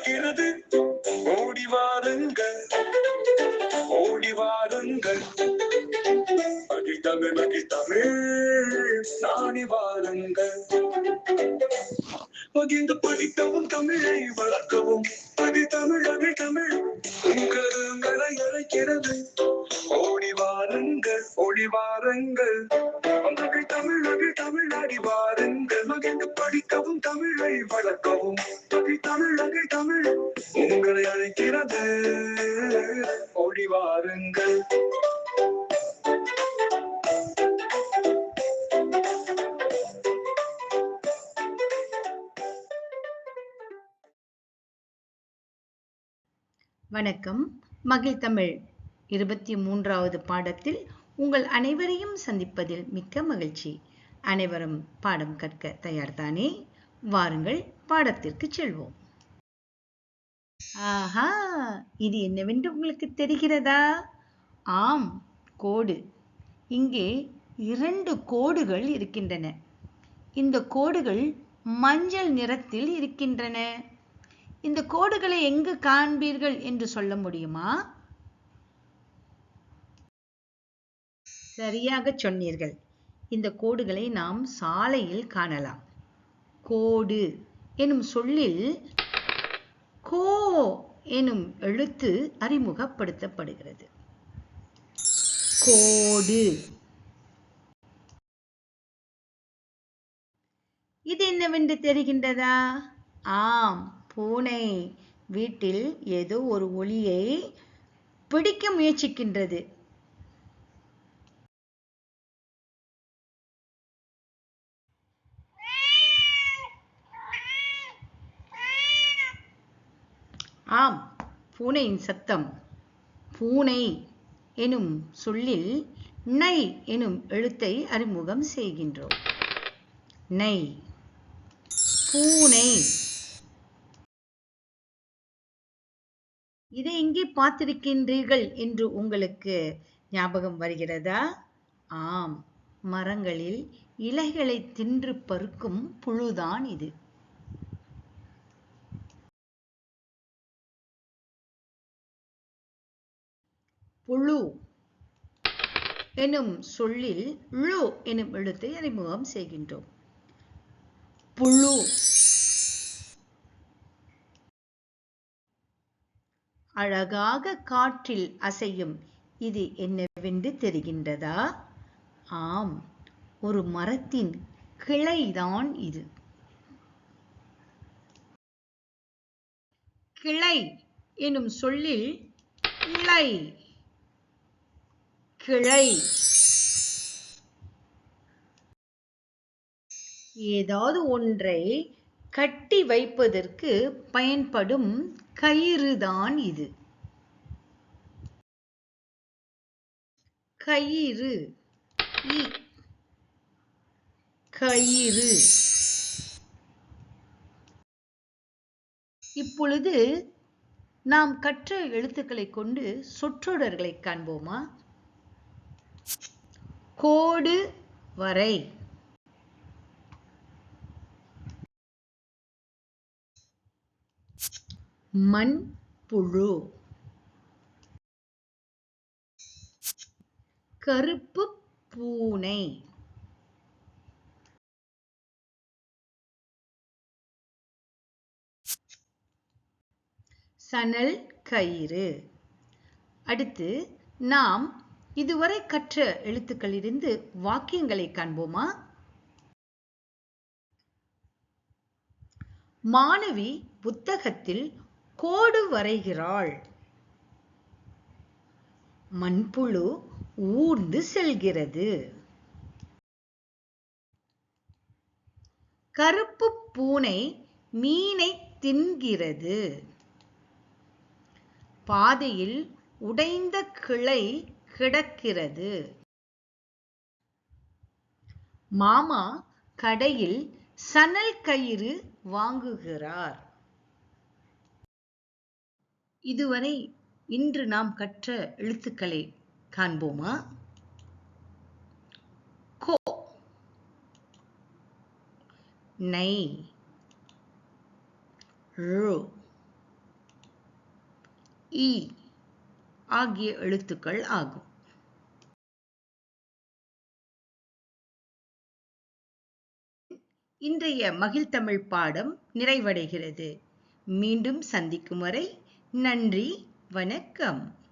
அழைக்கிறது. ஓடி வாருங்கள், ஓடி வாருங்கள். மகிழ்தமிழ் மகிழ்தமிழ் நாடி வாருங்கள். பகிர்ந்து படிக்கவும் தமிழை வளர்க்கவும் மகிழ்தமிழ் மகிழ்தமிழ் உங்களை அழைக்கிறது. ஓடி வாருங்கள், ஓடி வாருங்கள். மகிழ்தமிழ் மகிழ்தமிழ் நாடி வாருங்கள். மகிழ்ந்து படிக்கவும் தமிழை வளர்க்கவும் மகிழ்தமிழ் மகிழ்தமிழ் உங்களை அழைக்கிறது. ஓடி வாருங்கள். வணக்கம். மகிழ்தமிழ் 23வது பாடத்தில் உங்கள் அனைவரையும் சந்திப்பதில் மிக்க மகிழ்ச்சி. அனைவரும் பாடம் கற்க தயார்தானே? வாருங்கள், பாடத்திற்கு செல்வோம். ஆஹா, இது என்னவென்று உங்களுக்கு தெரிகிறதா? ஆம், கோடு. இங்கே 2 கோடுகள் இருக்கின்றன. இந்த கோடுகள் மஞ்சள் நிறத்தில் இருக்கின்றன. இந்த கோடுகளை எங்கு காண்பீர்கள் என்று சொல்ல முடியுமா? சரியாக சொன்னீர்கள். இந்த கோடுகளை நாம் சாலையில் காணலாம். கோடு எனும் சொல்லில் கோ எனும் எழுத்து அறிமுகப்படுத்தப்படுகிறது. கோடு. இது என்னவென்று தெரிகின்றதா? ஆம், பூனை வீட்டில் ஏதோ ஒரு ஒலியை பிடிக்க முயற்சிக்கின்றது. ஆம், பூனையின் சத்தம். பூனை எனும் சொல்லில் நை எனும் எழுத்தை அறிமுகம் செய்கின்றோம். நை, பூனை. இதை எங்கே பார்த்திருக்கின்றீர்கள் என்று உங்களுக்கு ஞாபகம் வருகிறதா? ஆம், மரங்களில் இலைகளை தின்று பருக்கும் புழுதான் இது. புழு எனும் சொல்லில் ழு எனும் எழுத்தை அறிமுகம் செய்கின்றோம். புழு. அழகாக காற்றில் அசையும் இது என்னவென்று தெரிகின்றதா? ஆம், ஒரு மரத்தின் கிளைதான் இது. கிளை எனும் சொல்லில் இலை. கிளை. ஏதாவது ஒன்றை கட்டி வைப்பதற்கு பயன்படும் கயிறுதான் இது. கயிறு. கயிறு. இப்பொழுது நாம் கற்ற எழுத்துக்களை கொண்டு சொற்றொடர்களை காண்போமா? கோடு வரை. மண்புழு. கருப்பு பூனை. சணல் கயிறு. அடுத்து நாம் இதுவரை கற்ற எழுத்துக்களிலிருந்து வாக்கியங்களை காண்போமா? மாணவி புத்தகத்தில் கோடு வரைகிறாள். மண்புழு ஊர்ந்து செல்கிறது. கருப்பு பூனை மீனை தின்கிறது. பாதையில் உடைந்த கிளை கிடக்கிறது. மாமா கடையில் சணல் கயிறு வாங்குகிறார். இதுவரை இன்று நாம் கற்ற எழுத்துக்களை காண்போமா? கோ, நை, ழு, இ ஆகிய எழுத்துக்கள் ஆகும். இன்றைய மகிழ்தமிழ் பாடம் நிறைவடைகிறது. மீண்டும் சந்திக்கும் வரை நன்றி, வணக்கம்.